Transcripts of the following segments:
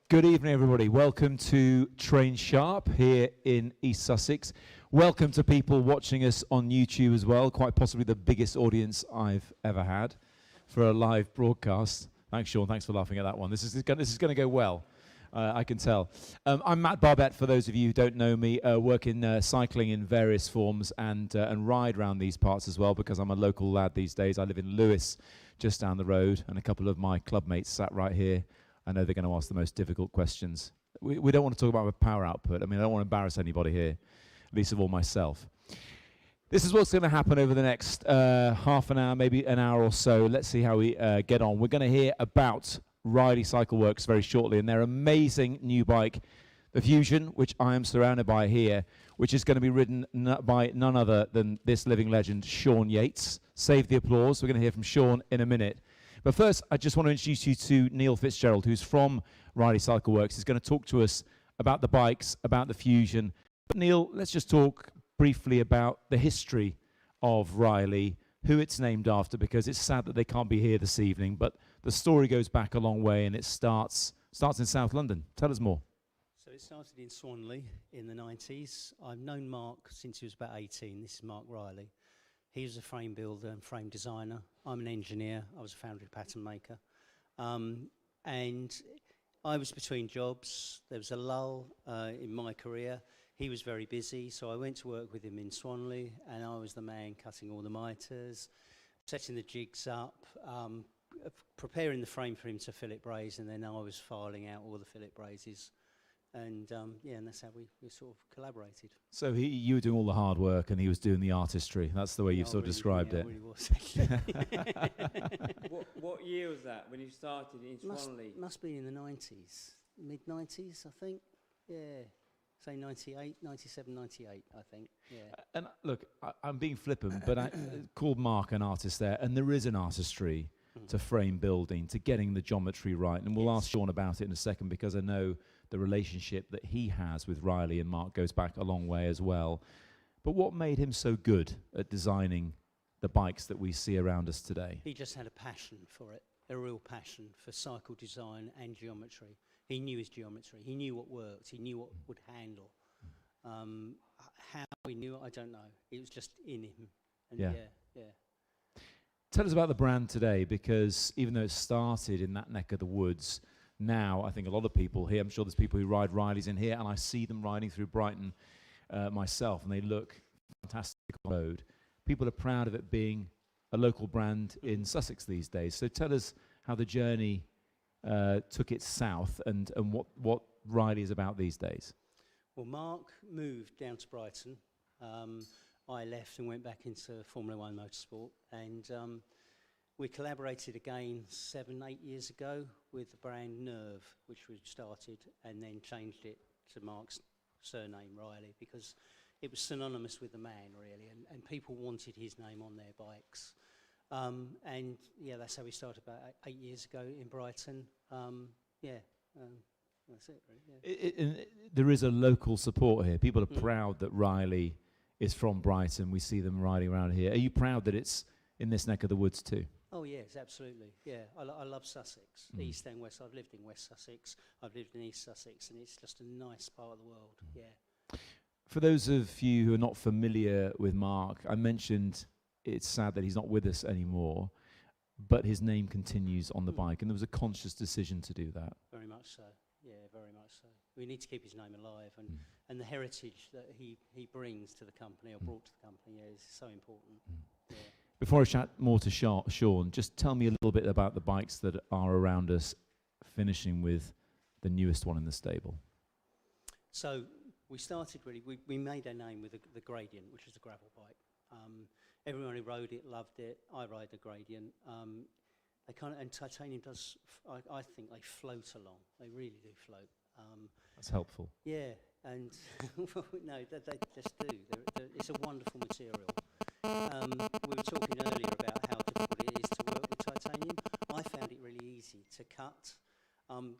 Good evening, everybody. Welcome to Train Sharp here in East Sussex. Welcome to people watching us on YouTube as well, quite possibly the biggest audience I've ever had for a live broadcast. Thanks, Sean. Thanks for laughing at that one. This is going to go well, I can tell. I'm Matt Barbet, for those of you who don't know me. Work in cycling in various forms and ride around these parts as well because I'm a local lad these days. I live in Lewes, just down the road, and a couple of my club mates sat right here. I know they're going to ask the most difficult questions. We don't want to talk about my power output. I mean, I don't want to embarrass anybody here, least of all myself. This is what's going to happen over the next half an hour, maybe an hour or so. Let's see how we get on. We're going to hear about Reilly Cycle Works very shortly and their amazing new bike, the Fusion, which I am surrounded by here, which is going to be ridden by none other than this living legend, Sean Yates. Save the applause. We're going to hear from Sean in a minute. But first, I just want to introduce you to Neil Fitzgerald, who's from Reilly Cycle Works. He's going to talk to us about the bikes, about the Fusion. But Neil, let's just talk briefly about the history of Reilly, who it's named after, because it's sad that they can't be here this evening. But the story goes back a long way, and it starts in South London. Tell us more. So it started in Swanley in the 90s. I've known Mark since he was about 18. This is Mark Reilly. He was a frame builder and frame designer. I'm an engineer. I was a foundry pattern maker. And I was between jobs. There was a lull in my career. He was very busy, so I went to work with him in Swanley, and I was the man cutting all the miters, setting the jigs up, preparing the frame for him to fillet braze, and then I was filing out all the fillet brazes. And yeah, and that's how we sort of collaborated. So you were doing all the hard work and he was doing the artistry. That's the way you've sort of described it. Yeah, really was, actually. What year was that when you started in Swanley? Must be in the 90s, mid-90s, I think. Yeah, say 98, 97, 98, I think. Yeah. And look, I'm being flippant, but I called Mark an artist there, and there is an artistry to frame building, to getting the geometry right. And we'll ask Sean about it in a second because I know the relationship that he has with Reilly and Mark goes back a long way as well. But what made him so good at designing the bikes that we see around us today? He just had a passion for it, a real passion for cycle design and geometry. He knew his geometry. He knew what worked. He knew what would handle. How he knew it, I don't know. It was just in him. And yeah. Tell us about the brand today, because even though it started in that neck of the woods, now I think a lot of people here, I'm sure there's people who ride Reillys in here, and I see them riding through Brighton myself, and they look fantastic on the road. People are proud of it being a local brand in Sussex these days. So tell us how the journey took it south and what Reilly is about these days. Well, Mark moved down to Brighton. I left and went back into Formula One motorsport, and we collaborated again 7-8 years ago with the brand Nerve, which we started and then changed it to Mark's surname, Reilly, because it was synonymous with the man, really, and people wanted his name on their bikes. And yeah, that's how we started about 8 years ago in Brighton. That's it, really. Yeah. There is a local support here. People are proud that Reilly is from Brighton. We see them riding around here. Are you proud that it's in this neck of the woods too? Oh yes, absolutely. Yeah, I love Sussex, East and West. I've lived in West Sussex. I've lived in East Sussex, and it's just a nice part of the world. Yeah. For those of you who are not familiar with Mark, I mentioned it's sad that he's not with us anymore, but his name continues on the bike, and there was a conscious decision to do that. Very much so. Yeah, very much so. We need to keep his name alive, and the heritage that he brings to the company, or brought to the company, is so important. Yeah. Before I chat more to Sean, just tell me a little bit about the bikes that are around us, finishing with the newest one in the stable. So we started really, we made our name with the Gradient, which is a gravel bike. Everyone who rode it loved it. I ride the Gradient. They kind of, and titanium does, I think they float along. They really do float. That's helpful. Yeah, and no, they just do. It's a wonderful material. We were talking earlier about how difficult it is to work with titanium. I found it really easy to cut. I'm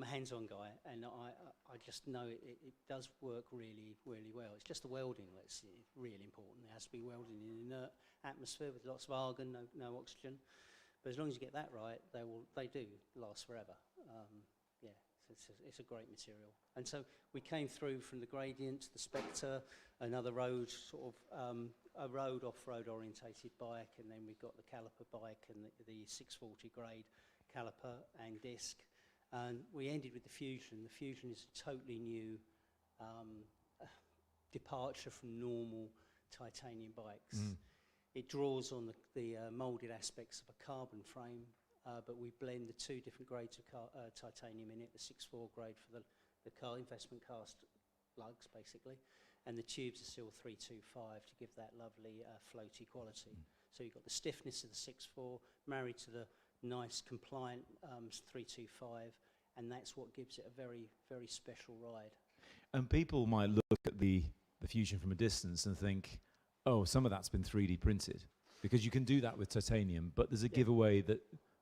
a hands-on guy, and I just know it does work really, really well. It's just the welding that's really important. It has to be welded in an inert atmosphere with lots of argon, no oxygen. But as long as you get that right, they do last forever. Yeah. It's a great material. And so we came through from the Gradient to the Spectre, another road, a road off-road orientated bike, and then we've got the caliper bike and the 640 grade caliper and disc. And we ended with the Fusion. The Fusion is a totally new departure from normal titanium bikes. It draws on the moulded aspects of a carbon frame, but we blend the two different grades of titanium in it, the 6.4 grade for the investment cast lugs, basically, and the tubes are still 325 to give that lovely floaty quality. So you've got the stiffness of the 6.4 married to the nice compliant 325, and that's what gives it a very, very special ride. And people might look at the Fusion from a distance and think, oh, some of that's been 3D printed, because you can do that with titanium, but there's a giveaway that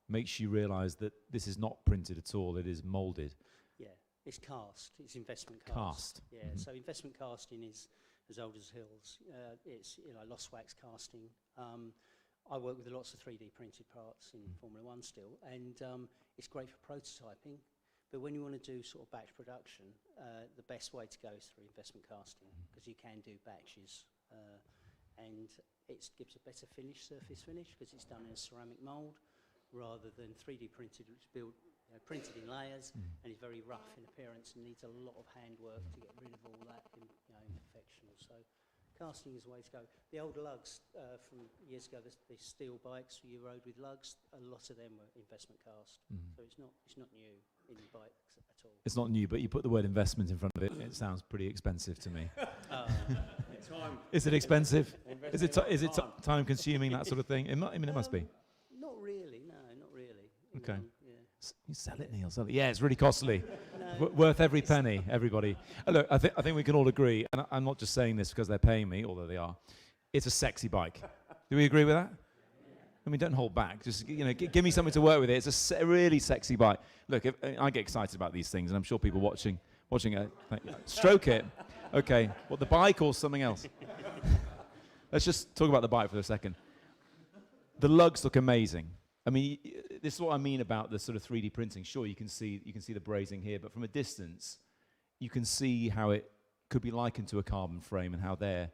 makes you realize that this is not printed at all, it is molded. Yeah, it's cast, it's investment cast. Yeah, so investment casting is as old as hills. It's lost wax casting. I work with lots of 3D printed parts in Formula One still, and it's great for prototyping, but when you want to do sort of batch production, the best way to go is through investment casting, because you can do batches. And it gives a better surface finish, because it's done in a ceramic mould rather than 3D printed, which is printed in layers and is very rough in appearance and needs a lot of handwork to get rid of all that imperfections. So casting is the way to go. The old lugs from years ago, the steel bikes you rode with lugs, a lot of them were investment cast. So it's not new in bikes at all. It's not new, but you put the word investment in front of it, it sounds pretty expensive to me. Is it expensive? Is it time consuming, that sort of thing? It must be. Not really, no, not really. Okay. You sell it, Neil. Sell it. Yeah, it's really costly. Worth every penny, everybody. Look, I think we can all agree, and I'm not just saying this because they're paying me, although they are. It's a sexy bike. Do we agree with that? I mean, don't hold back. Just give me something to work with. It's a really sexy bike. Look, I get excited about these things, and I'm sure people watching it, stroke it. Okay, what, the bike or something else? Let's just talk about the bike for a second. The lugs look amazing. I mean, this is what I mean about the sort of 3D printing. Sure, you can see the brazing here, but from a distance, you can see how it could be likened to a carbon frame and how they're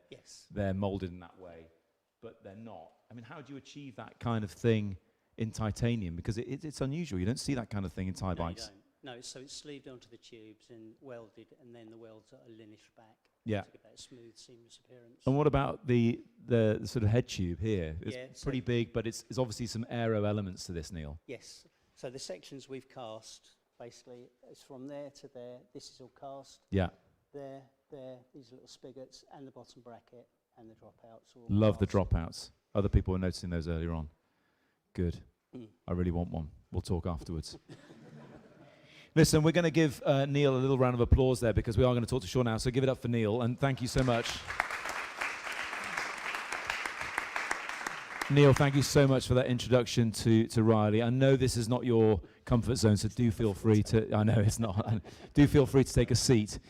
molded in that way, but they're not. I mean, how do you achieve that kind of thing in titanium? Because it's unusual. You don't see that kind of thing in Thai bikes. You don't. No, so it's sleeved onto the tubes and welded, and then the welds are linished back to get that smooth, seamless appearance. And what about the sort of head tube here? It's pretty big, but it's obviously some aero elements to this, Neil. Yes. So the sections we've cast, basically, is from there to there. This is all cast. Yeah. There, these little spigots, and the bottom bracket, and the dropouts. All Love cast. the dropouts. Other people were noticing those earlier on. Good. I really want one. We'll talk afterwards. Listen, we're going to give Neil a little round of applause there, because we are going to talk to Sean now. So give it up for Neil, and thank you so much. Neil, thank you so much for that introduction to Reilly. I know this is not your comfort zone, so do feel free to... I know it's not. Do feel free to take a seat.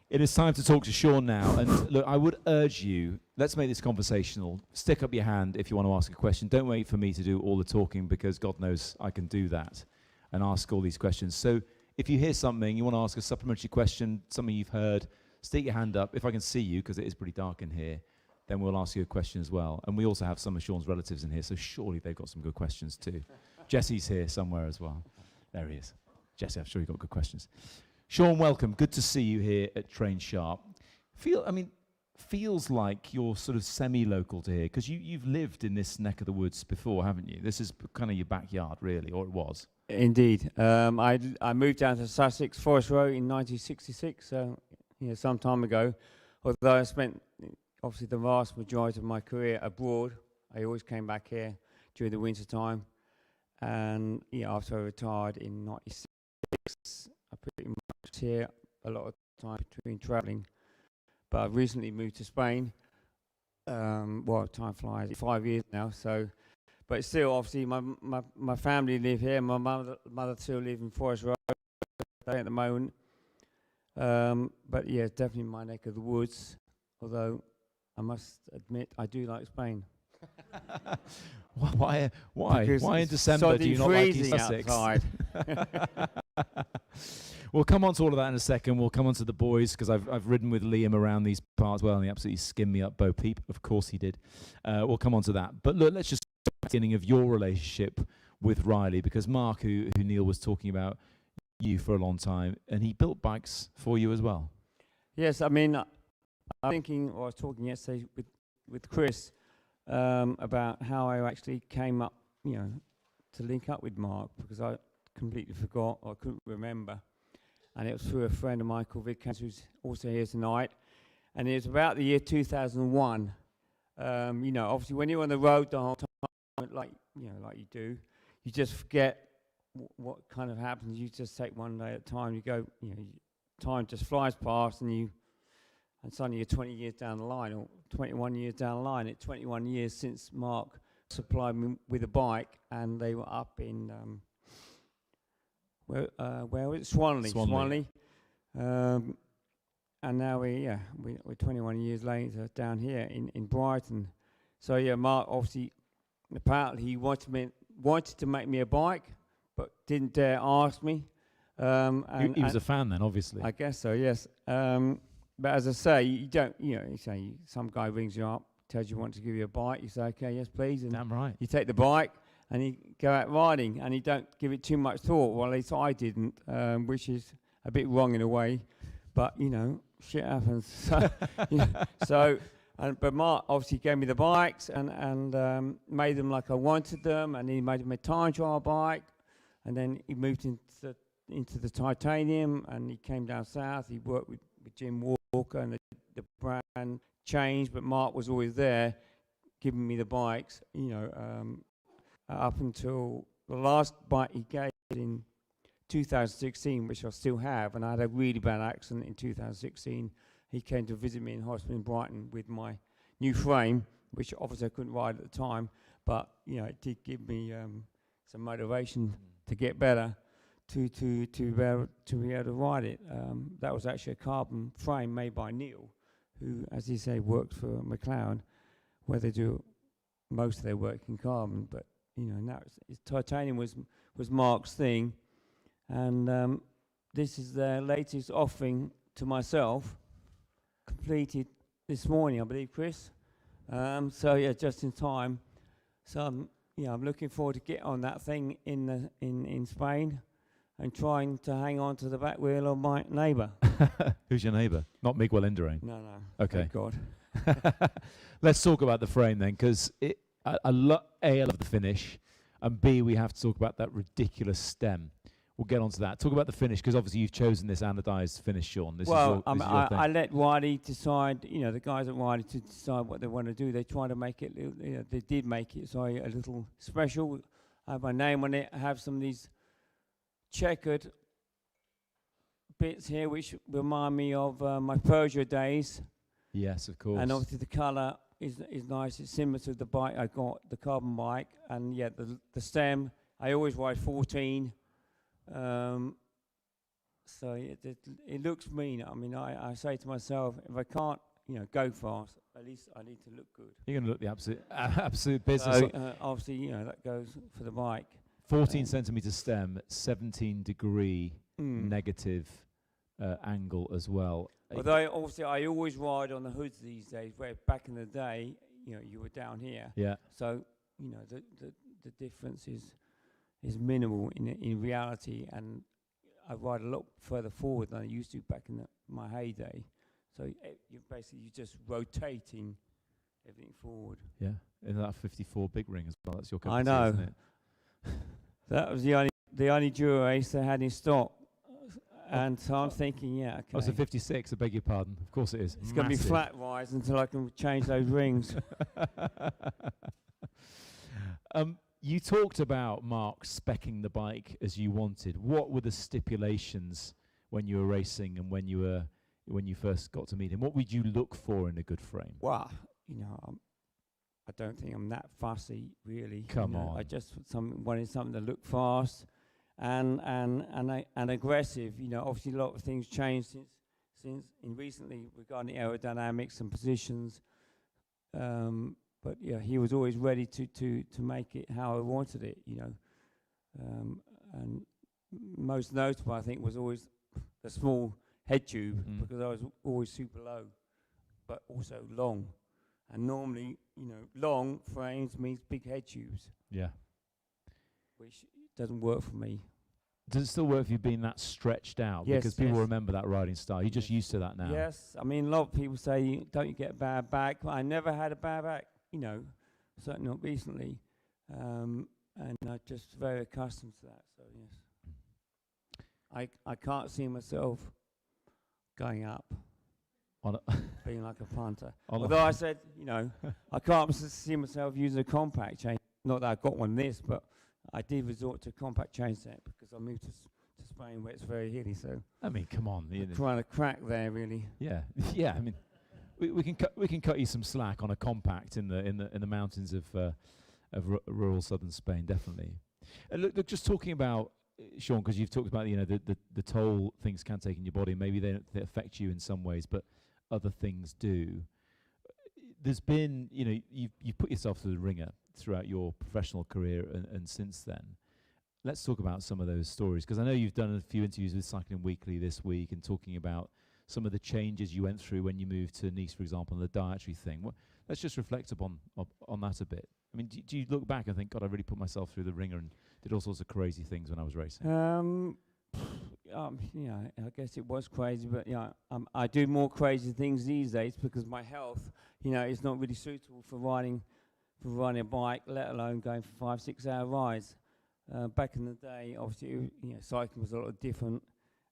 It is time to talk to Sean now. And look, I would urge you, let's make this conversational. Stick up your hand if you want to ask a question. Don't wait for me to do all the talking, because God knows I can do that and ask all these questions. So if you hear something, you want to ask a supplementary question, something you've heard, stick your hand up. If I can see you, because it is pretty dark in here, then we'll ask you a question as well. And we also have some of Sean's relatives in here, so surely they've got some good questions too. Jesse's here somewhere as well. There he is. Jesse, I'm sure you've got good questions. Sean, welcome. Good to see you here at Train Sharp. Feels like you're sort of semi-local to here, because you've lived in this neck of the woods before, haven't you? This is kind of your backyard, really, or it was. Indeed. I moved down to Sussex, Forest Row in 1966, so some time ago. Although I spent obviously the vast majority of my career abroad, I always came back here during the winter time. And after I retired in 96, I pretty much here a lot of time between travelling. But I've recently moved to Spain. Time flies. 5 years now, so. But still, obviously, my family live here. My mother still lives in Forest Road at the moment. But yeah, it's definitely my neck of the woods. Although I must admit, I do like Spain. Why in December do you not like East Sussex? We'll come on to all of that in a second. We'll come on to the boys, because I've ridden with Liam around these parts well, and he absolutely skimmed me up Bo Peep. Of course he did. We'll come on to that. But look, let's just start at the beginning of your relationship with Reilly, because Mark, who Neil was talking about, you for a long time, and he built bikes for you as well. Yes, I mean, I'm thinking, or I was talking yesterday with Chris about how I actually came up, to link up with Mark, because I completely forgot, or I couldn't remember. And it was through a friend of mine called Vic, who's also here tonight. And it was about the year 2001. Obviously when you're on the road the whole time, like you do, you just forget what kind of happens. You just take one day at a time. You go, time just flies past, and suddenly you're 20 years down the line, or 21 years down the line. It's 21 years since Mark supplied me with a bike, and they were up in where was it? Swanley. And now we're 21 years later down here in Brighton. So yeah, Mark obviously, apparently he wanted to make me a bike, but didn't dare ask me. He was a fan then, obviously. I guess so, yes. But as I say, you don't, you say some guy rings you up, tells you wants to give you a bike, you say, okay, yes, please. And damn right. You take the bike and you go out riding, and you don't give it too much thought. Well, at least I didn't, which is a bit wrong in a way. But, shit happens. But Mark obviously gave me the bikes and made them like I wanted them, and he made them a time trial bike, and then he moved into the titanium, and he came down south. He worked with Jim Walker, and the brand changed, but Mark was always there giving me the bikes, up until the last bike he gave in 2016, which I still have, and I had a really bad accident in 2016. He came to visit me in hospital in Brighton with my new frame, which obviously I couldn't ride at the time, but it did give me some motivation to get better, to be able to ride it. That was actually a carbon frame made by Neil, who, as you say, worked for McLaren, where they do most of their work in carbon. But now titanium was Mark's thing, and this is their latest offering to myself, completed this morning, I believe, Chris. So yeah, just in time. So I'm looking forward to get on that thing in Spain, and trying to hang on to the back wheel of my neighbour. Who's your neighbour? Not Miguel Indurain. No. Okay. Thank God. Let's talk about the frame then, because I love the finish, and B, we have to talk about that ridiculous stem. We'll get onto that. Talk about the finish, because obviously you've chosen this anodized finish, Sean. This is your thing. I let Reilly decide, the guys at Reilly, to decide what they want to do. They try to make it, they did make it, so a little special. I have my name on it. I have some of these checkered bits here, which remind me of my Peugeot days. Yes, of course. And obviously the colour is nice. It's similar to the bike I got, the carbon bike. And yeah, the stem, I always ride 14. So it looks mean. I mean, I say to myself, if I can't, go fast, at least I need to look good. You're going to look the absolute business. So, obviously, that goes for the bike. 14 centimetre stem, 17-degree negative angle as well. Although obviously I always ride on the hoods these days, where back in the day, you were down here. Yeah. So the difference is minimal in reality, and I ride a lot further forward than I used to back in my heyday. So you're just rotating everything forward. Yeah, and that 54 big ring as well. That's your cup of tea, I know. isn't it? That was the only Dura Ace they had in stock. And so I'm thinking, yeah, okay. Oh, it's a 56, I beg your pardon. Of course it is. It's going to be flat rise until I can change those rings. You talked about Mark speccing the bike as you wanted. What were the stipulations when you were racing and when you first got to meet him? What would you look for in a good frame? Well, I don't think I'm that fussy, really. Come on. I just wanted something to look fast and aggressive. Obviously a lot of things changed since recently regarding aerodynamics and positions. But yeah, he was always ready to make it how I wanted it. And most notable, I think, was always the small head tube Mm. because I was always super low, but also long. And normally, long frames means big head tubes, Yeah. which doesn't work for me. Does it still work if you've been that stretched out? Yes, Because people yes. remember that riding style. You're just Yes. used to that now. Yes, I mean, a lot of people say, don't you get a bad back? But I never had a bad back, certainly not recently. And I'm just very accustomed to that, so yes. I can't see myself going up, On a being like a punter. on a- Although I said, I can't see myself using a compact chain. Not that I've got one of this, but I did resort to a compact chain set because I moved to Spain where it's very hilly, so I mean, come on. trying to crack there, really. Yeah, yeah. I mean, we can cut you some slack on a compact in the mountains of rural southern Spain, definitely. Look, just talking about Sean, because you've talked about the toll things can take in your body. Maybe they affect you in some ways, but other things do. There's been, you've put yourself through the ringer throughout your professional career and since then. Let's talk about some of those stories, because I know you've done a few interviews with Cycling Weekly this week and talking about some of the changes you went through when you moved to Nice, for example, and the dietary thing. Let's just reflect upon that a bit. I mean, do you look back and think, God, I really put myself through the ringer and did all sorts of crazy things when I was racing? I guess it was crazy, but I do more crazy things these days because my health, is not really suitable for riding a bike, let alone going for 5-6 hour rides. Back in the day, obviously, cycling was a lot different,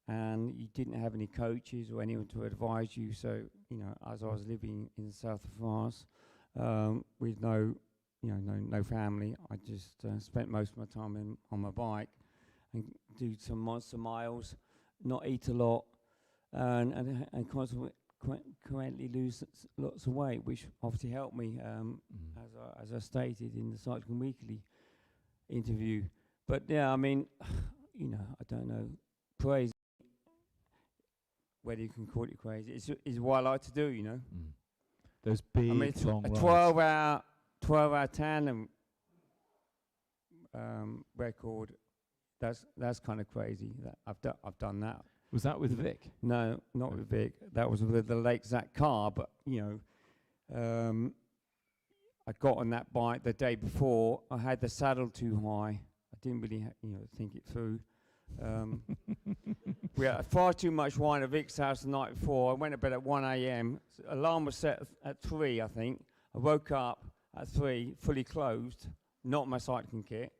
and you didn't have any coaches or anyone to advise you. So, as I was living in the south of France, with no family, I just spent most of my time on my bike and do some monster miles, not eat a lot, and consequently lose lots of weight, which obviously helped me, as I stated in the Cycling Weekly interview. But yeah, I mean, I don't know, crazy, whether you can call it crazy, is what I like to do, Mm. Those big, long a rides. 12-hour tandem record. That's kind of crazy. That I've done that. Was that with Vic? No, not with Vic. That was with the late Zach Carr. But I got on that bike the day before. I had the saddle too high. I didn't really, think it through. We had far too much wine at Vic's house the night before. I went to bed at 1 a.m. Alarm was set at 3, I think. I woke up at 3, fully clothed, not my cycling kit,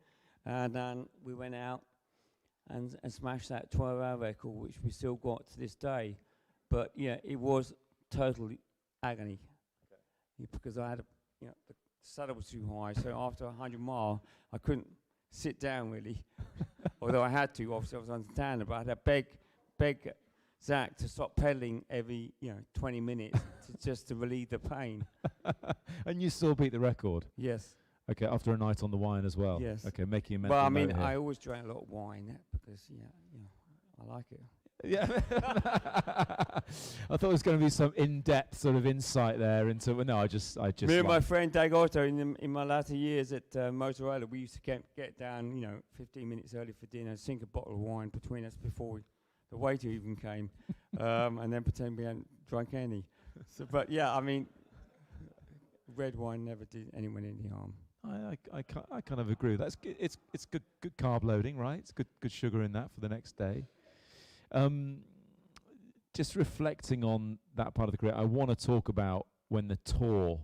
and then we went out and smashed that 12-hour record, which we still got to this day. But yeah, it was total agony because I had the saddle was too high. So after 100 miles, I couldn't sit down really, although I had to. Obviously, I was on tandem, but I had to beg Zach to stop pedaling every 20 minutes to relieve the pain. And you still beat the record? Yes. Okay, after a night on the wine as well? Yes. Okay, making a mental Well, I note mean, here. I always drank a lot of wine because, I like it. Yeah. I thought there was going to be some in-depth sort of insight there into. Well, no, I just. Me and my friend Dag Otto in my latter years at Motorola, we used to get down, 15 minutes early for dinner, sink a bottle of wine between us before the waiter even came, and then pretend we hadn't drunk any. But yeah, I mean, red wine never did anyone any harm. I kind of agree with that. It's good carb loading, right? It's good sugar in that for the next day. Just reflecting on that part of the career, I want to talk about when the Tour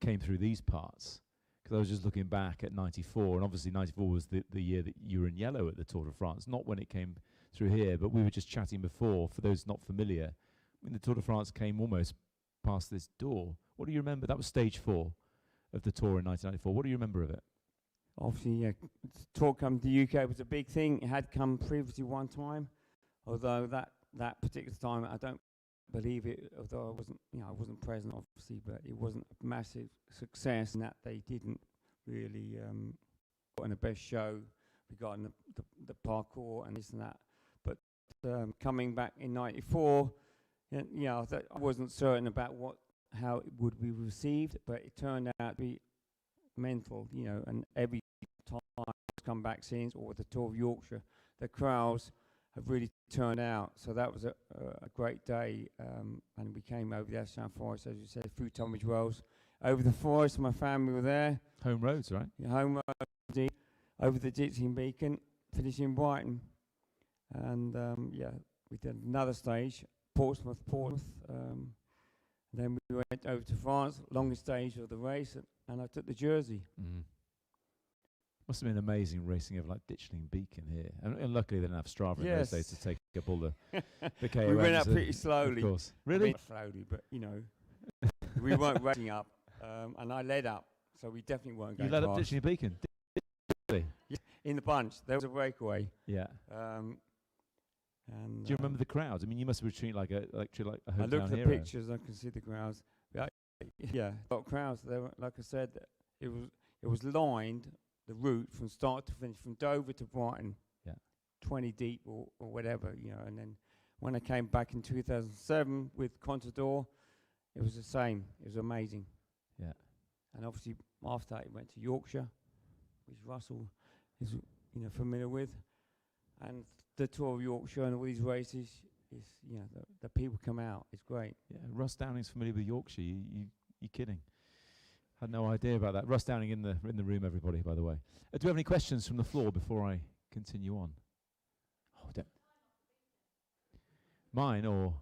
came through these parts, because I was just looking back at 94, and obviously 94 was the year that you were in yellow at the Tour de France, not when it came through here, but we were just chatting before, for those not familiar, when the Tour de France came almost past this door. What do you remember? That was stage 4 of the Tour in 1994. What do you remember of it? Obviously, yeah, Tour come to the UK was a big thing. It had come previously one time, although that particular time I don't believe it. Although I wasn't present, obviously, but it wasn't a massive success in that they didn't really put on the best show regarding the parkour and this and that. But coming back in '94, I wasn't certain about how it would be received, but it turned out to be mental, and every time it's come back since, or the Tour of Yorkshire, the crowds have really turned out. So that was a great day, and we came over the Ashdown Forest, as you said, through Tunbridge Wells, over the forest. My family were there. Home roads, right? Yeah, home road, over the Ditchling Beacon, finishing in Brighton, and yeah, we did another stage, Portsmouth. Then we went over to France, longest stage of the race, and I took the jersey. Must have been amazing racing over like Ditchling Beacon here, and luckily they didn't have Strava in those days to take up all the KOMs. We went up pretty slowly. Of course. Really? Not slowly, but you know, we weren't racing up, and I led up, so we definitely weren't going You led fast. up Ditchling Beacon? Really? Yeah, in the bunch. There was a breakaway. Yeah. And do you remember the crowds? I mean, you must have treated like a hometown I looked at hero. the pictures. I can see the crowds. Yeah, a lot of crowds. There were, like I said, it was lined, the route from start to finish, from Dover to Brighton. Yeah. 20 deep or whatever, you know. And then when I came back in 2007 with Contador, it was the same. It was amazing. Yeah. And obviously after that, it went to Yorkshire, which Russell is, you know, familiar with, and the Tour of Yorkshire and all these races is, you know, the people come out. It's great. Yeah, Russ Downing's familiar with Yorkshire. You kidding? Had no idea about that. Russ Downing in the room, everybody. By the way, do we have any questions from the floor before I continue on? Oh, mine or?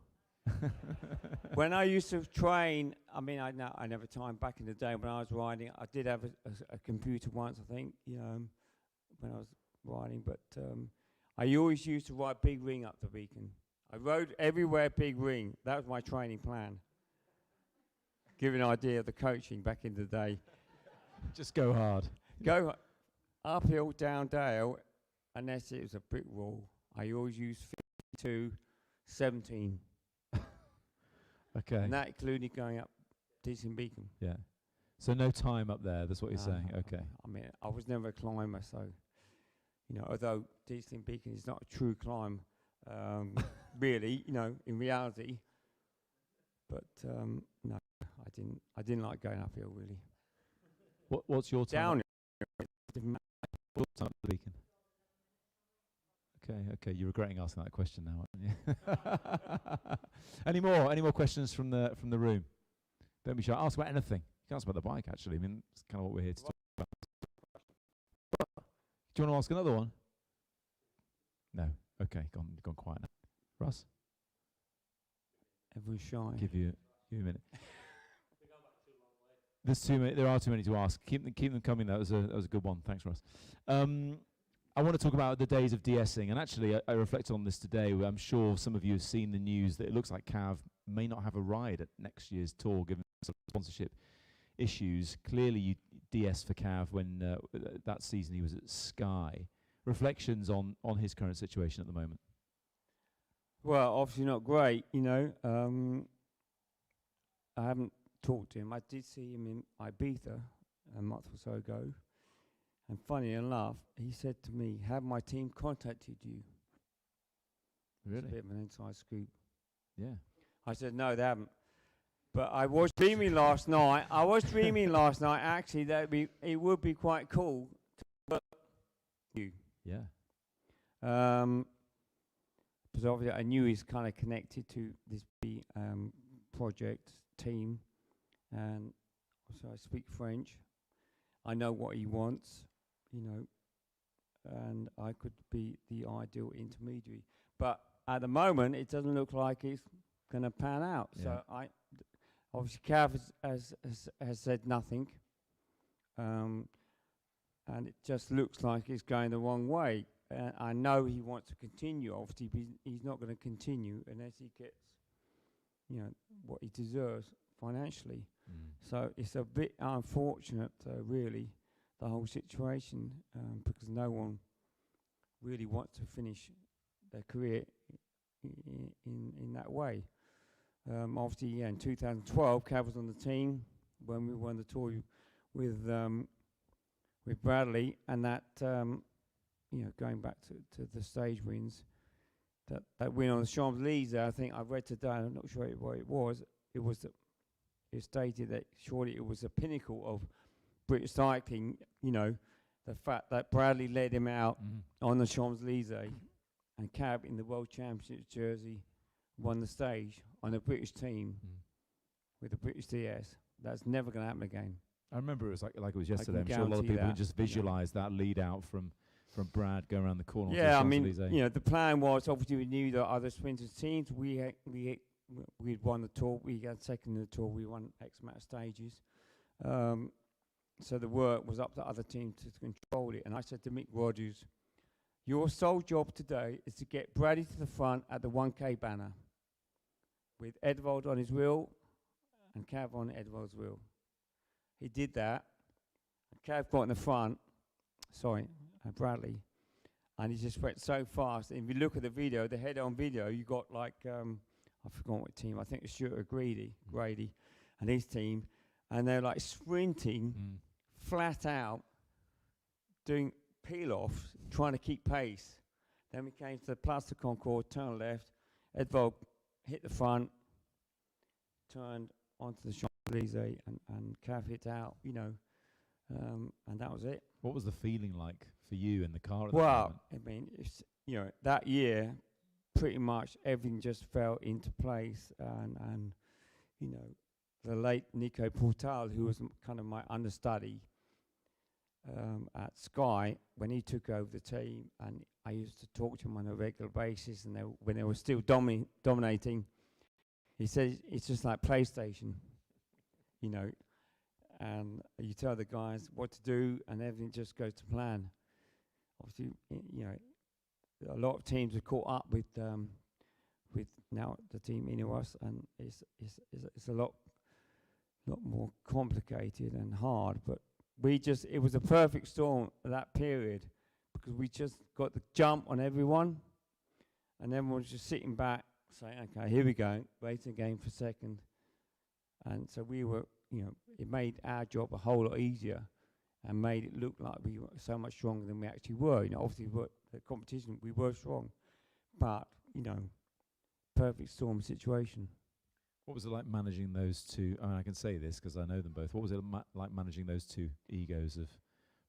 When I used to train, I mean, I never timed back in the day when I was riding. I did have a computer once, I think, you know, when I was riding, but I always used to ride big ring up the Beacon. I rode everywhere big ring. That was my training plan. Give you an idea of the coaching back in the day. Just go hard. Go uphill, down dale, unless it was a brick wall. I always used 52, 17. Okay. And that included going up Ditchling Beacon. Yeah. So no time up there. That's what you're saying. Okay. I mean, I was never a climber, so, you know, although Ditchling Beacon is not a true climb, really, you know, in reality. But no, I didn't like going uphill really. What's your time? Down. What's time up the Beacon? Okay, you're regretting asking that question now, aren't you? Any more questions from the room? Don't be shy. Ask about anything. You can ask about the bike, actually. I mean, it's kind of what we're here to talk about. Do you want to ask another one? No. Okay, gone quiet now. Russ? Everyone's shy. Give you a minute. There's too many. There are too many to ask. Keep them coming. That was a good one. Thanks, Russ. I want to talk about the days of de-essing, and actually I reflected on this today. I'm sure some of you have seen the news that it looks like Cav may not have a ride at next year's tour given some sponsorship issues. Clearly you de-essed for Cav when that season he was at Sky. Reflections on his current situation at the moment? Well, obviously not great, you know. I haven't talked to him. I did see him in Ibiza a month or so ago. And funny enough, he said to me, have my team contacted you? Really? It's a bit of an inside scoop. Yeah. I said, no, they haven't. But I was dreaming last night. Actually, it would be quite cool to work with you. Yeah. Because obviously I knew he's kind of connected to this project team. And also I speak French. I know what he wants, you know, and I could be the ideal intermediary. But at the moment, it doesn't look like it's going to pan out. Yeah. So obviously Cav has said nothing, and it just looks like it's going the wrong way. I know he wants to continue. Obviously, he's not going to continue unless he gets, you know, what he deserves financially. So it's a bit unfortunate, really, the whole situation, because no one really wants to finish their career in that way. Obviously, yeah, in 2012, Cav was on the team when we won the tour with Bradley, and that, you know, going back to the stage wins, that win on the Champs-Élysées, I think I read today, I'm not sure what it was. It stated that surely it was a pinnacle of British cycling, you know, the fact that Bradley led him out on the Champs-Élysées and Cab in the World Championship jersey won the stage on a British team with a British DS. That's never going to happen again. I remember it was like it was yesterday. I'm can sure a lot of guarantee people can that, just visualize that lead out from Brad going around the corner. Yeah, I onto the mean, Champs-Elysees. you know, the plan was obviously we knew that other sprinters teams. We'd won the tour. We got second in the tour. We won X amount of stages. So the work was up to other teams to control it. And I said to Mick Rogers, your sole job today is to get Brady to the front at the 1K banner with Edvald on his wheel and Cav on Edvald's wheel. He did that. Cav got in the front, Bradley, and he just went so fast. And if you look at the video, the head-on video, you got like, I forgot what team, I think it's Stuart Grady and his team, and they're like sprinting flat out, doing peel-offs, trying to keep pace. Then we came to the Place de Concorde, turned left, Edvald hit the front, turned onto the Champs-Elysees, and Cav hit out, you know, and that was it. What was the feeling like for you in the car at the Well, moment? I mean, it's, you know, that year, pretty much everything just fell into place, and you know, the late Nico Portal, who was kind of my understudy at Sky, when he took over the team, and I used to talk to him on a regular basis, and when they were still dominating, he said it's just like PlayStation, you know, and you tell the guys what to do, and everything just goes to plan. Obviously, you know, a lot of teams are caught up with now the team Ineos, and it's a lot more complicated and hard. But it was a perfect storm at that period, because we just got the jump on everyone, and everyone was just sitting back saying, okay, here we go, waiting again for second. And so we were, you know, it made our job a whole lot easier and made it look like we were so much stronger than we actually were. You know, obviously the competition, we were strong, but, you know, perfect storm situation. What was it like managing those two? I mean, I can say this because I know them both. What was it like managing those two egos of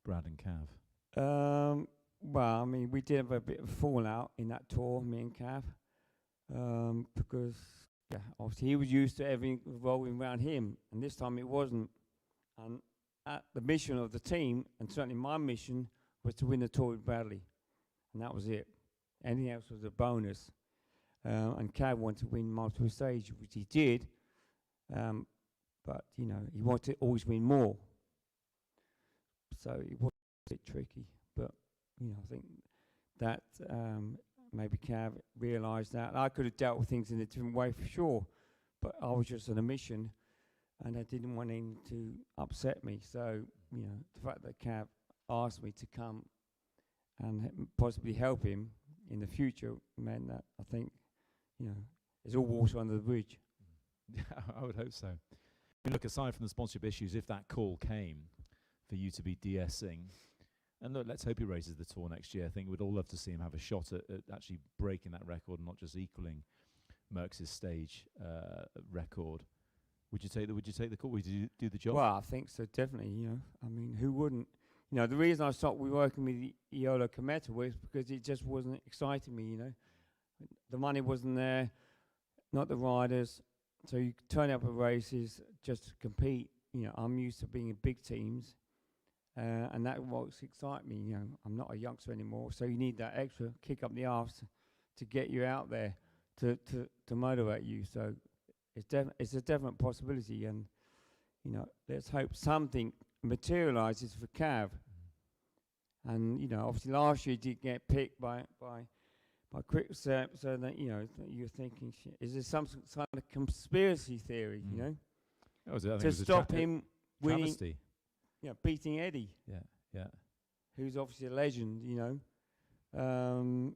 Brad and Cav? Well, I mean, we did have a bit of a fallout in that tour, me and Cav, because obviously he was used to everything revolving around him, and this time it wasn't. And the mission of the team, and certainly my mission, was to win the tour with Bradley, and that was it. Anything else was a bonus. And Cav wanted to win multiple stages, which he did, but you know, he wanted to always win more. So it was a bit tricky, but you know, I think that maybe Cav realised that. I could have dealt with things in a different way for sure, but I was just on a mission, and I didn't want him to upset me. So you know, the fact that Cav asked me to come and possibly help him in the future meant that I think, you know, there's all water under the bridge. Yeah, I would hope so. I mean, look, aside from the sponsorship issues, if that call came for you to be DSing, and look, let's hope he races the tour next year. I think we'd all love to see him have a shot at actually breaking that record and not just equaling Merckx's stage record. Would you take the call? Would you do the job? Well, I think so, definitely. You know, I mean, who wouldn't? You know, the reason I stopped working with Iolo Cometa was because it just wasn't exciting me. You know, the money wasn't there, not the riders. So you turn up at races just to compete. You know, I'm used to being in big teams, and that what excites me. You know, I'm not a youngster anymore, so you need that extra kick up the arse to get you out there to motivate you. So it's a definite possibility, and you know, let's hope something materialises for Cav. And you know, obviously last year he did get picked by Quickstep, so that, you know, you're thinking, is there some kind of conspiracy theory, you know, to stop him winning, travesty. You know, beating Eddie, Yeah. who's obviously a legend, you know.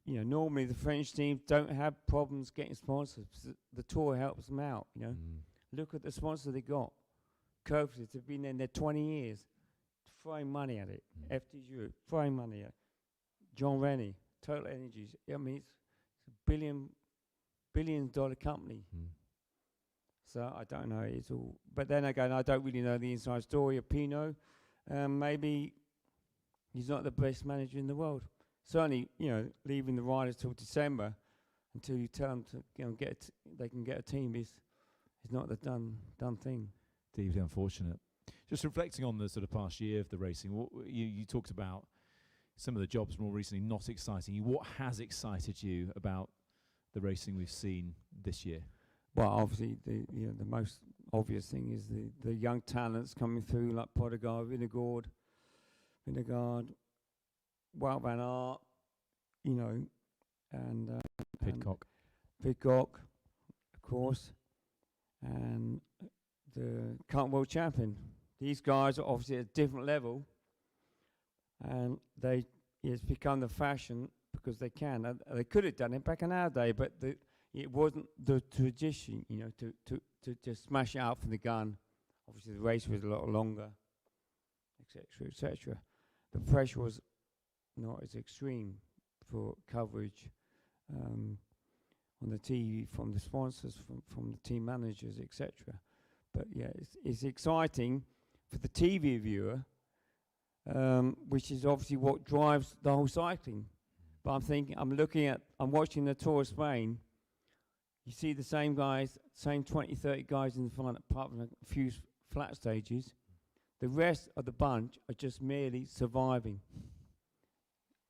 You know, normally the French teams don't have problems getting sponsors. The tour helps them out, you know. Look at the sponsor they got. Coaches have been in there 20 years, throwing money at it. FTG, throwing money at it. John Rennie, Total Energies. I mean, it's a billion-dollar company. So I don't know. It's all. But then again, I don't really know the inside story of Pinot. Maybe he's not the best manager in the world. certainly, leaving the riders till December until you tell them to, they can get a team is not the done thing. Deeply unfortunate. Just reflecting on the sort of past year of the racing, you talked about some of the jobs more recently not exciting you. What has excited you about the racing we've seen this year? Well, obviously, the most obvious thing is the young talents coming through, like Podegaard, Vingegaard, Wout van Aert, and Pidcock, of course, and the current world champion. These guys are obviously at a different level, and it's become the fashion because they can. They could have done it back in our day, but it wasn't the tradition, to just smash it out from the gun. Obviously, the race was a lot longer, etc., etc. The pressure was not as extreme for coverage on the TV from the sponsors, from the team managers, etc. But yeah, it's exciting for the TV viewer, which is obviously what drives the whole cycling. But I'm watching the Tour of Spain. You see the same guys, same 20, 30 guys in the front, apart from a few flat stages. The rest of the bunch are just merely surviving.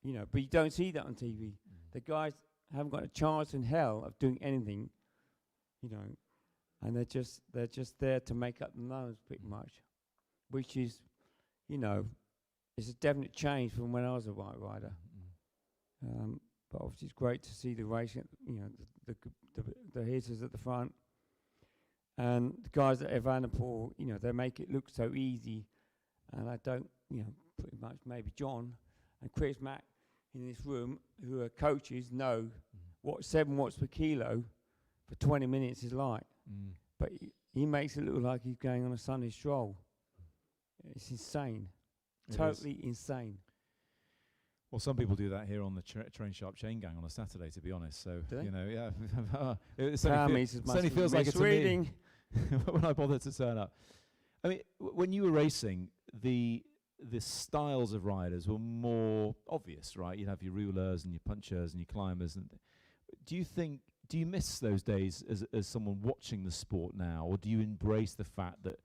But you don't see that on TV. The guys haven't got a chance in hell of doing anything, and they're just there to make up the numbers pretty much, which is, it's a definite change from when I was a bike rider. But obviously it's great to see the racing, the hitters at the front, and the guys at Evenepoel, they make it look so easy, and I don't, pretty much maybe John and Chris Mack in this room, who are coaches, know what 7 watts per kilo for 20 minutes is like. But he makes it look like he's going on a Sunday stroll. It's insane. Totally insane. Well, some people do that here on the Train Sharp Chain Gang on a Saturday, to be honest. So, yeah. It certainly feels like it's reading when I bother to turn up. I mean, when you were racing, the styles of riders were more obvious, right? You'd have your rouleurs and your punchers and your climbers. And do you miss those days as someone watching the sport now, or do you embrace the fact that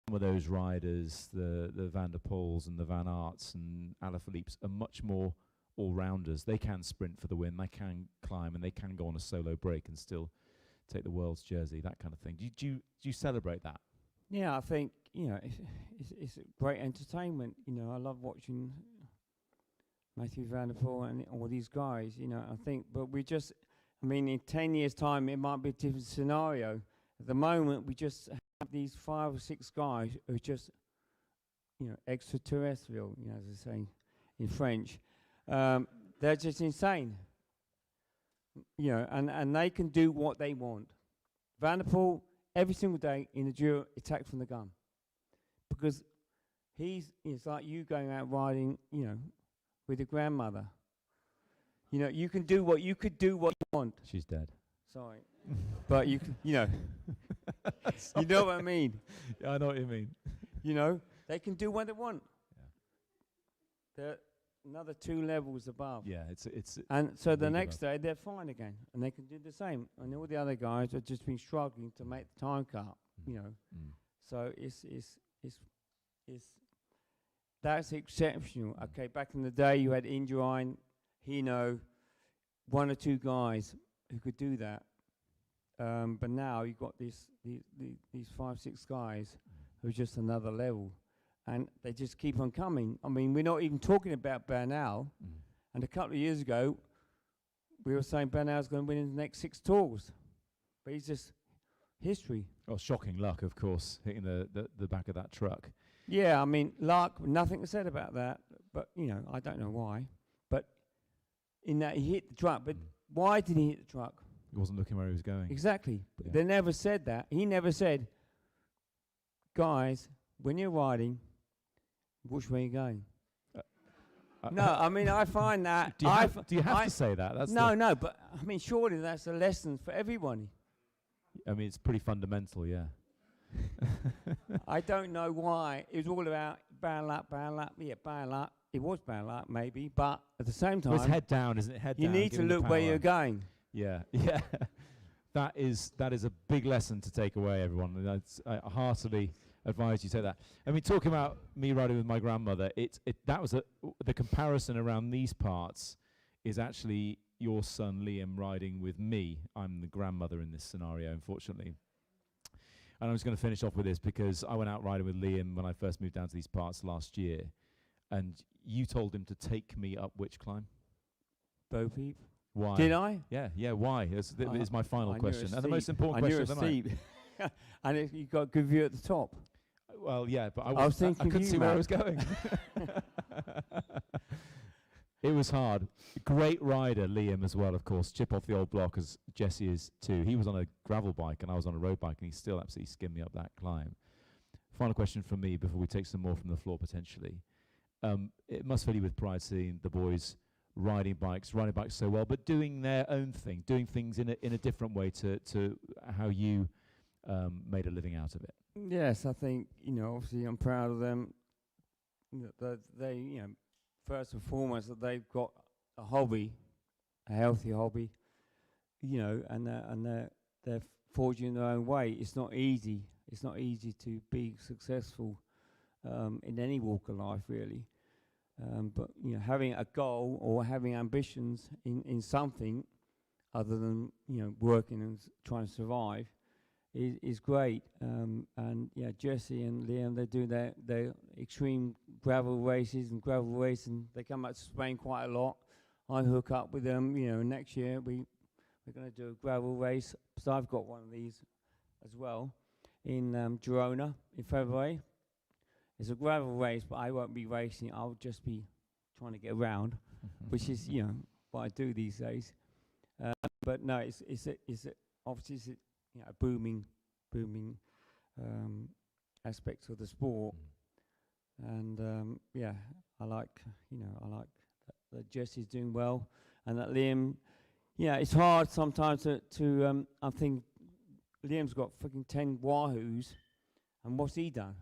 some of those riders, the Van der Poels and the Van Aerts and Alaphilippes, are much more all-rounders? They can sprint for the win, they can climb, and they can go on a solo break and still take the world's jersey, that kind of thing. Do you celebrate that? Yeah, I think, it's great entertainment. I love watching Mathieu van der Poel and all these guys, I think, but in 10 years' time, it might be a different scenario. At the moment, we just have these 5 or 6 guys who are just, extraterrestrial, as they say in French. They're just insane, and they can do what they want. Van der Poel, every single day in the Giro, attacks from the gun. Because it's like you going out riding, with your grandmother. You can do what you want. She's dead. Sorry. But you know what I mean. Yeah, I know what you mean. They can do what they want. Yeah. They're another 2 levels above. Yeah, it's and so the next day they're fine again, and they can do the same. And all the other guys have just been struggling to make the time cut. So it's that's exceptional. Okay, back in the day you had Indurain, Hino, 1 or 2 guys who could do that. But now you've got these 5, 6 guys who are just another level, and they just keep on coming. I mean, we're not even talking about Bernal, and a couple of years ago we were saying Bernal's going to win in the next 6 tours, but he's just history. Well, shocking luck, of course, hitting the back of that truck. Yeah, I mean, luck, nothing said about that, but, I don't know why. But in that he hit the truck, but why did he hit the truck? He wasn't looking where he was going. Exactly. Yeah. They never said that. He never said, guys, when you're riding, which way are you going? No, I mean, I find that... Do you have to say that? That's no, but, I mean, surely that's a lesson for everyone. I mean, it's pretty fundamental, yeah. I don't know why. It was all about bad luck, it was bad luck, maybe, but at the same Well, it's time, head down, isn't it? Head you down. need to giving the look where power. you're going. Yeah, yeah. That is a big lesson to take away, everyone. And I heartily advise you take that. I mean, talking about me riding with my grandmother, that was the comparison around these parts is actually your son Liam riding with me. I'm the grandmother in this scenario, unfortunately. And I'm just going to finish off with this because I went out riding with Liam when I first moved down to these parts last year, and you told him to take me up which climb? Bo Peep. Why? Did I? Yeah, why? Is my final I knew question. it was And the most steep. important I knew question it of the was night. steep. And you got a good view at the top. Well, yeah, but I was thinking couldn't you, see where I Matt. was going. It was hard. Great rider, Liam, as well, of course. Chip off the old block, as Jesse is too. He was on a gravel bike and I was on a road bike, and he still absolutely skimmed me up that climb. Final question from me before we take some more from the floor, potentially. It must fill you with pride seeing the boys riding bikes so well, but doing their own thing, doing things in a different way to how you made a living out of it. Yes, I think, obviously I'm proud of them. That they, first and foremost, that they've got a hobby, a healthy hobby, and they're forging their own way. It's not easy. It's not easy to be successful in any walk of life, really. But having a goal or having ambitions in something other than working and trying to survive is great. And Jesse and Liam, they do their extreme gravel races and gravel racing. They come out to Spain quite a lot. I hook up with them. Next year we're going to do a gravel race. So I've got one of these as well in Girona in February. It's a gravel race, but I won't be racing. I'll just be trying to get around, which is what I do these days. But no, it's obviously a booming aspects of the sport, and I like that Jesse's doing well, and that Liam. It's hard sometimes to I think Liam's got freaking 10 Wahoos, and what's he done?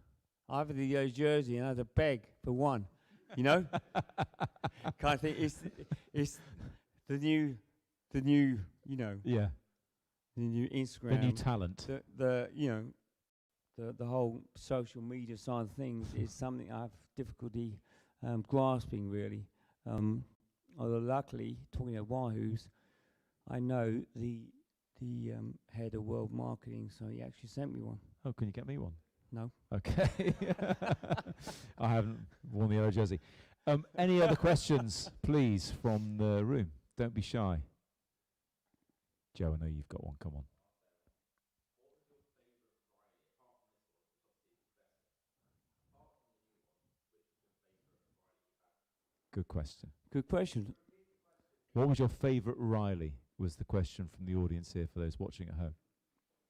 Either the yellow jersey and I had to beg for one, kind of thing. It's the new the new Instagram, the new talent. The whole social media side of things is something I have difficulty grasping, really. Although luckily, talking of Wahoos, I know the head of world marketing, so he actually sent me one. Oh, can you get me one? No. Okay. I haven't worn the yellow jersey. Any other questions, please, from the room? Don't be shy. Joe, I know you've got one. Come on. Good question. Good question. What was your favourite Reilly? Was the question from the audience here for those watching at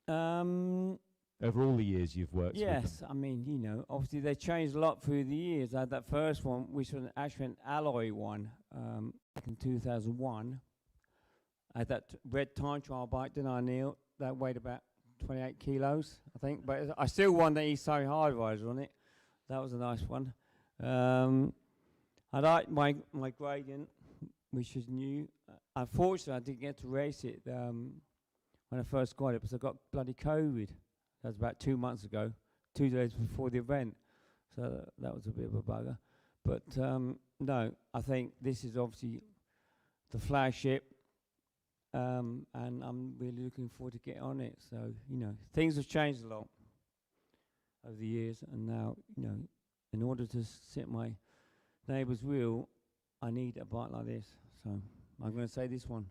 home. Over all the years you've worked with them. Yes, I mean, obviously they changed a lot through the years. I had that first one, which was actually an alloy one, in 2001. I had that red time trial bike, didn't I, Neil? That weighed about 28 kilos, I think. But I still won the East Surrey Hard Rider on it. That was a nice one. I liked my Gradient, which is new. Unfortunately, I didn't get to race it when I first got it because I got bloody COVID. That was about 2 months ago, 2 days before the event. So that was a bit of a bugger. But no, I think this is obviously the flagship. And I'm really looking forward to get on it. So, things have changed a lot over the years. And now, in order to sit my neighbour's wheel, I need a bike like this. So I'm going to say this one.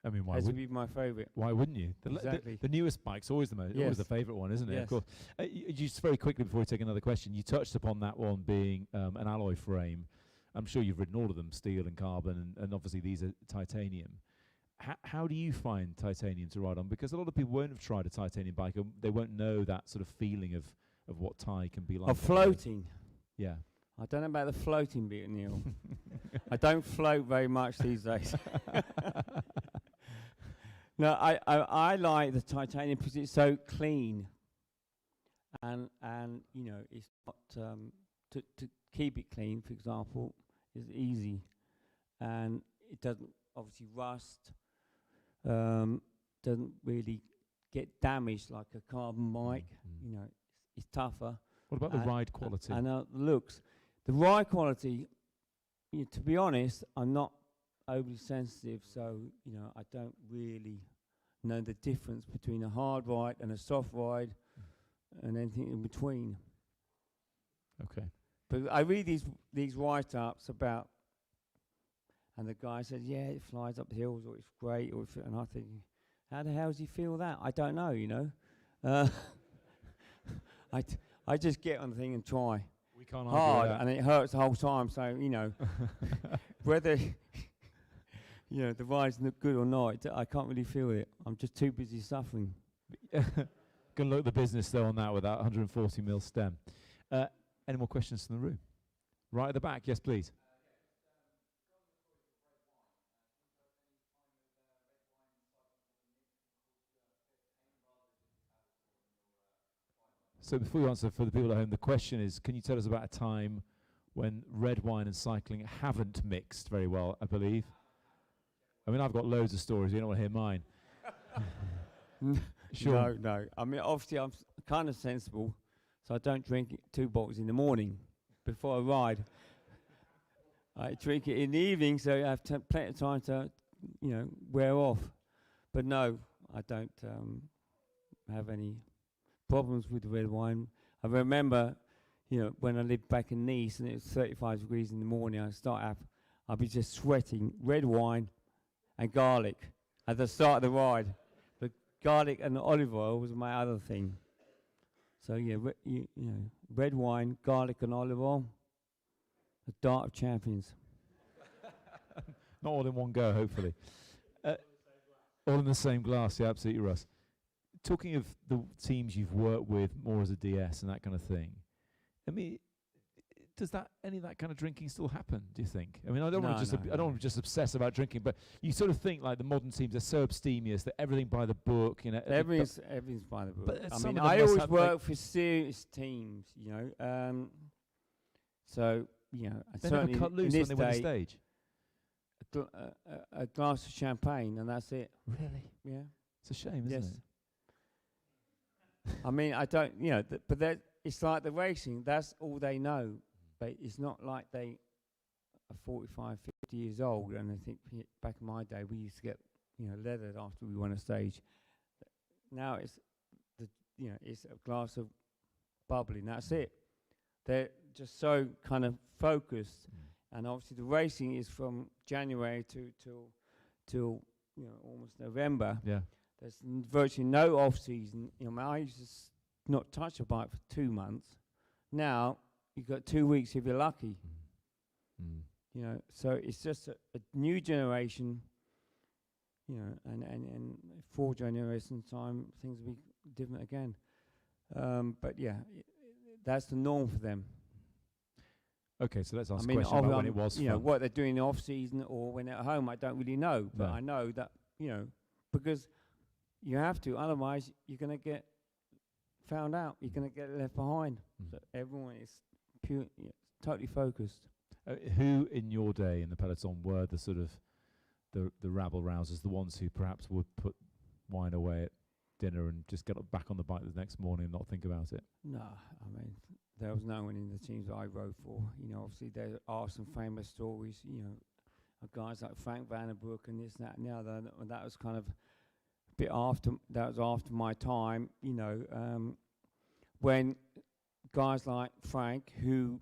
I mean, why Has to wouldn't be my favourite. Why wouldn't you? Exactly. The newest bike's always the most, always the favourite one, isn't it? Yes. Of course. Just very quickly before we take another question, you touched upon that one being an alloy frame. I'm sure you've ridden all of them, steel and carbon, and obviously these are titanium. How do you find titanium to ride on? Because a lot of people won't have tried a titanium bike, and they won't know that sort of feeling of what tie can be like. Of floating. Yeah. I don't know about the floating bit, Neil. I don't float very much these days. No, I like the titanium because it's so clean, and it's not to keep it clean. For example, is easy, and it doesn't obviously rust. Doesn't really get damaged like a carbon bike. You know, it's tougher. What about the ride quality? And looks. The ride quality, to be honest, I'm not overly sensitive, so you know I don't really know the difference between a hard ride and a soft ride, and anything in between. Okay. But I read these write-ups about, and the guy says, yeah, it flies up the hills, or it's great, or and I think, how the hell does he feel that? I don't know, you know. I just get on the thing and try. We can't hard, argue with that. and it hurts the whole time. So you know, whether you know the ride's good or not, I can't really feel it. I'm just too busy suffering. Gonna look at the business though on that with that 140mm stem. Any more questions from the room? Right at the back, yes, please. So before you answer, for the people at home, the question is, can you tell us about a time when red wine and cycling haven't mixed very well, I believe? I mean, I've got loads of stories. You don't want to hear mine. Sure. No. I mean, obviously, I'm kind of sensible, so I don't drink 2 bottles in the morning before I ride. I drink it in the evening, so I have plenty of time to, you know, wear off. But no, I don't have any problems with the red wine. I remember, you know, when I lived back in Nice and it was 35 degrees in the morning, I'd be just sweating red wine and garlic at the start of the ride. But garlic and olive oil was my other thing. So yeah, you know, red wine, garlic and olive oil, the dart of champions. Not all in one go, hopefully. All in the same glass, yeah, absolutely, Russ. Talking of the teams you've worked with more as a DS and that kind of thing, I mean, does any of that kind of drinking still happen, do you think? I mean, I don't want to just obsess about drinking, but you sort of think like the modern teams are so abstemious that everything by the book, you know. Everything's by the book. But I mean, I always work for serious teams, you know. So, you know, they certainly never cut loose when they win the stage. A glass of champagne and that's it. Really? Yeah. It's a shame, isn't it? I mean, I don't, you know, but it's like the racing. That's all they know. But it's not like they are 45, 50 years old. And I think back in my day, we used to get, you know, leathered after we won a stage. Now it's it's a glass of bubbly, and that's it. They're just so kind of focused. And obviously the racing is from January till you know, almost November. Yeah. There's virtually no off season. You know, I used to not touch a bike for 2 months. Now you've got 2 weeks if you're lucky. You know, so it's just a new generation. You know, and 4 generations time, things will be different again. But yeah, that's the norm for them. Okay, so let's ask a question about when it was you know, what they're doing in the off season or when they're at home, I don't really know. But I know that, you know, because you have to, otherwise you're going to get found out. You're going to get left behind. So everyone is totally focused. Who in your day in the peloton were the sort of the rabble rousers, the ones who perhaps would put wine away at dinner and just get back on the bike the next morning and not think about it? No, I mean, there was no one in the teams that I rode for. You know, obviously there are some famous stories, you know, of guys like Frank Vandenbroek and this, that, and the other. And that was kind of a bit after, that was after my time, you know, when guys like Frank, who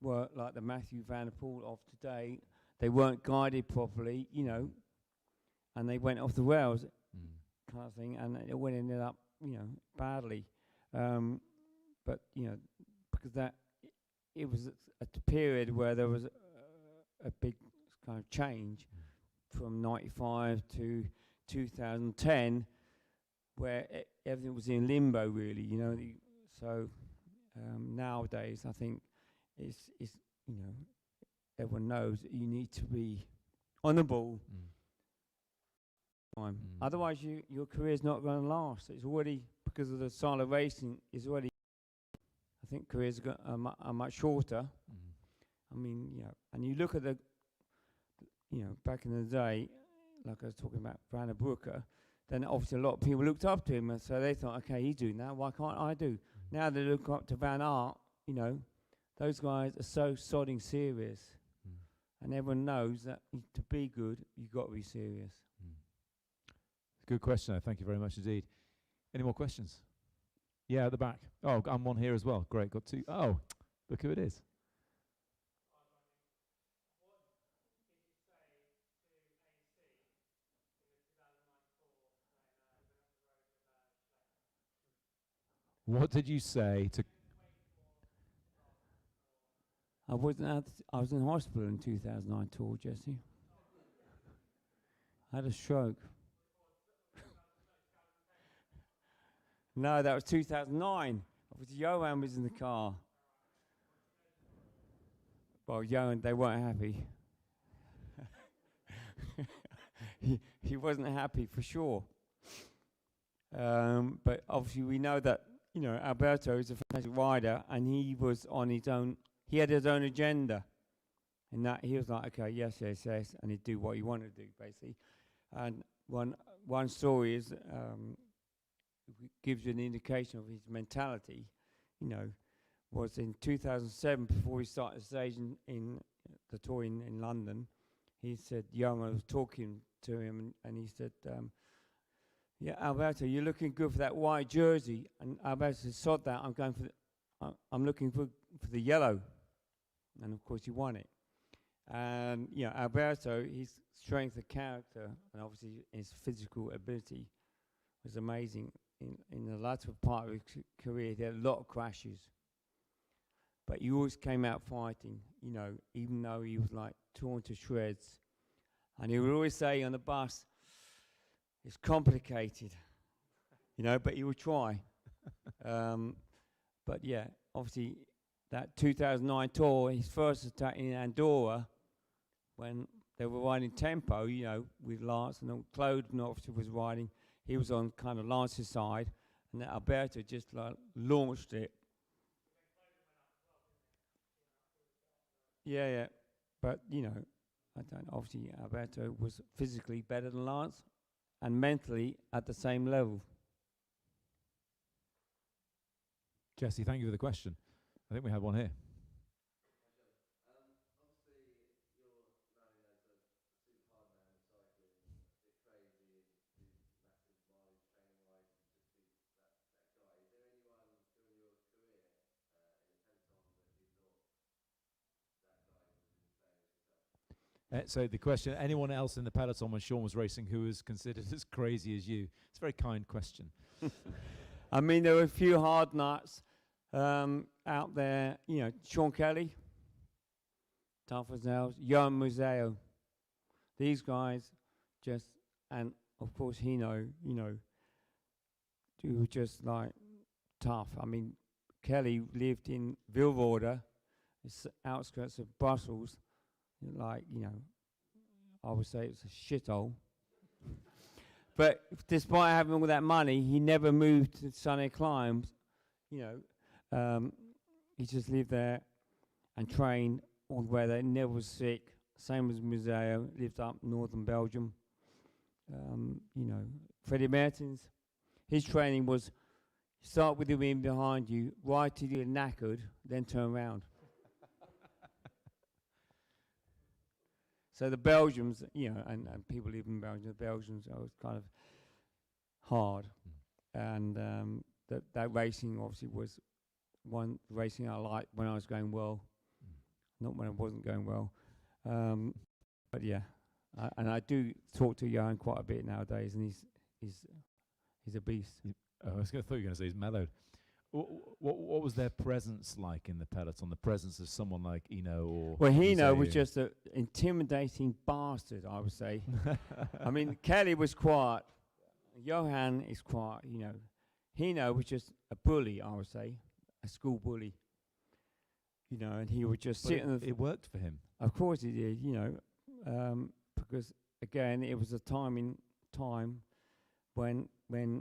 were like the Matthew Van Der Poel of today, they weren't guided properly, you know, and they went off the rails, kind of thing, and it ended up, you know, badly. But you know, because it was at the period where there was a big kind of change from '95 to 2010, where everything was in limbo, really. You know, so nowadays I think it's you know, everyone knows that you need to be on the ball. Otherwise, your career's not going to last. It's already, because of the style of racing, is already. I think careers are much shorter, I mean, and you look at back in the day, like I was talking about Brandon Brooker, then obviously a lot of people looked up to him, and so they thought, okay, he's doing that, why can't I do? Now they look up to Van Aert, those guys are so sodding serious. And everyone knows that to be good, you've got to be serious. Good question. Thank you very much indeed. Any more questions? Yeah, at the back. Oh, I'm one here as well. Great, got two. Oh, look who it is. What did you say to... I was in hospital in 2009 tour, Jesse. I had a stroke. No, that was 2009. Johan was in the car. Well, Johan, they weren't happy. he wasn't happy for sure. But obviously we know that, Alberto is a fantastic rider, and he was on his own. He had his own agenda, and that he was like, okay, yes, and he'd do what he wanted to do, basically. And one story is gives you an indication of his mentality. Was in 2007, before he started the stage in the tour in London. He said, Young, I was talking to him, and he said, yeah, Alberto, you're looking good for that white jersey. And Alberto said, sod that, I'm looking for the yellow. And of course he won it. And Alberto, his strength of character and obviously his physical ability was amazing. In the latter part of his career, he had a lot of crashes. But he always came out fighting, even though he was like torn to shreds. And he would always say on the bus, it's complicated, but he would try. But yeah, obviously that 2009 tour, his first attack in Andorra, when they were riding tempo, with Lance, and Claude obviously was riding. He was on kind of Lance's side, and then Alberto just launched it. Yeah. But, obviously Alberto was physically better than Lance and mentally at the same level. Jesse, thank you for the question. I think we have one here. So the question, anyone else in the peloton when Sean was racing who was considered as crazy as you? It's a very kind question. I mean, there were a few hard nuts out there. Sean Kelly, tough as nails. Johan Museo. These guys just, and of course Hino, who were just like tough. I mean, Kelly lived in Vilvoorde, it's outskirts of Brussels. I would say it's a shithole. But despite having all that money, he never moved to sunny climes. He just lived there and trained all the way there. Never was sick. Same as Museo, lived up northern Belgium. Freddie Mertens, his training was start with the wind behind you, ride till you're knackered, then turn around. So the Belgians, and people live in Belgium, the Belgians was kind of hard. And that racing obviously was one racing I liked when I was going well, not when I wasn't going well. But yeah, and I do talk to Johan quite a bit nowadays, and he's a beast. I thought you were going to say he's mellowed. What was their presence like in the peloton? The presence of someone like Eno or... Well, Eno was just an intimidating bastard, I would say. I mean, Kelly was quiet. Johan is quiet, Eno was just a bully, I would say, a school bully. And he would just sit in the... It worked for him. Of course it did, because, again, it was a time when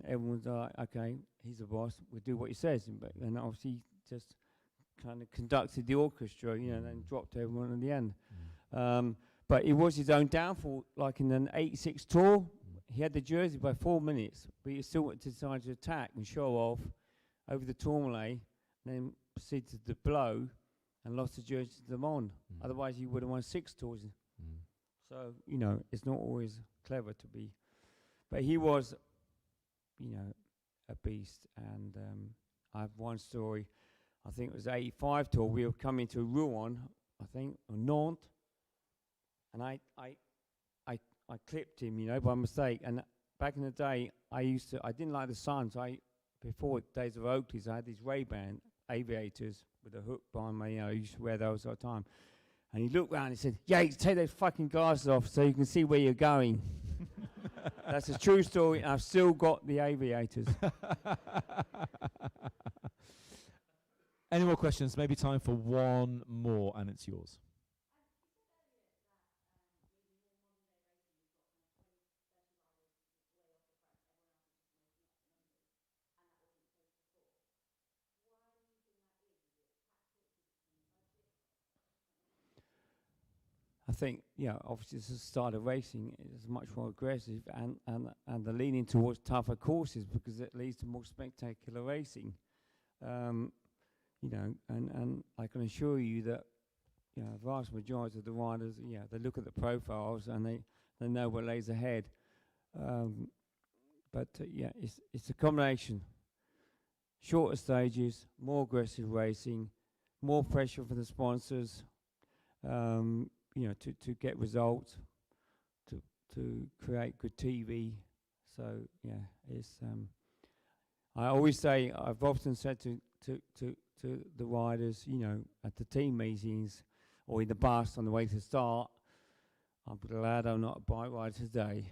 everyone's like, okay, he's the boss, we'll do what he says. And obviously just kind of conducted the orchestra, you know, and then dropped everyone at the end. But it was his own downfall. Like in an 86 tour, he had the jersey by 4 minutes, but he still decided to attack and show off over the Tourmalet, and then proceeded to blow and lost the jersey to them on. Otherwise, he would have won 6 tours. So, you know, it's not always clever to be. But he was, you know, a beast. And I have one story. I think it was 85 tour. We were coming to Rouen, I think, or Nantes. And I clipped him, you know, by mistake. And back in the day, I didn't like the sun. So before days of Oakleys, I had these Ray-Ban aviators with a hook behind me. You know, I used to wear those all the time. And he looked round and he said, Yates, take those fucking glasses off so you can see where you're going. That's a true story, and I've still got the aviators. Any more questions? Maybe time for one more, and it's yours. I think, yeah, obviously it's the start of racing. It's much more aggressive, and the leaning towards tougher courses because it leads to more spectacular racing. You know, and I can assure you that, you know, the vast majority of the riders, yeah, they look at the profiles and they know what lays ahead. But yeah, it's a combination. Shorter stages, more aggressive racing, more pressure for the sponsors. You know, to get results, to create good TV. So yeah, it's. I always say, I've often said to the riders, you know, at the team meetings or in the bus on the way to start, I'm glad I'm not a bike rider today.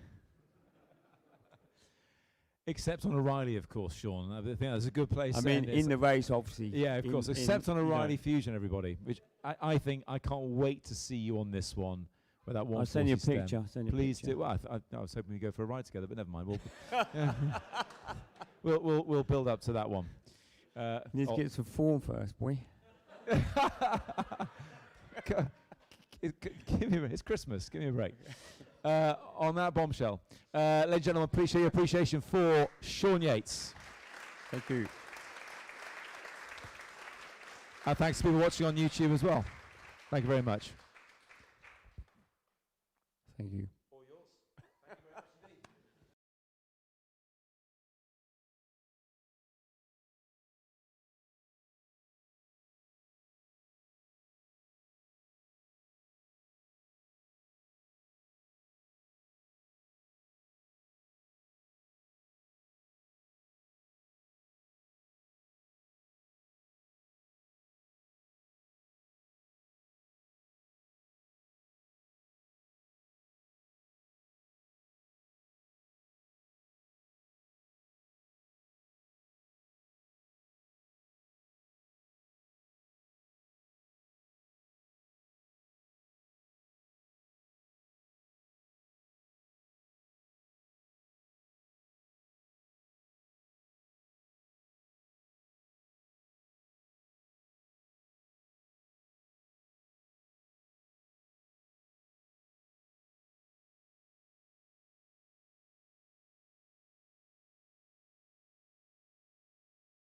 Except on a Reilly, of course, Sean. I think that's a good place. I mean, in the race, obviously. Yeah, of course. Except on a Reilly Fusion, everybody. Which I think I can't wait to see you on this one with that one. I'll send you a picture. Please do. Well, I was hoping we'd go for a ride together, but never mind. We'll build up to that one. Need to get some form first, boy. Give me a break. It's Christmas. Give me a break. On that bombshell, ladies and gentlemen, appreciate your appreciation for Sean Yates. Thank you. Thanks to people watching on YouTube as well. Thank you very much. Thank you.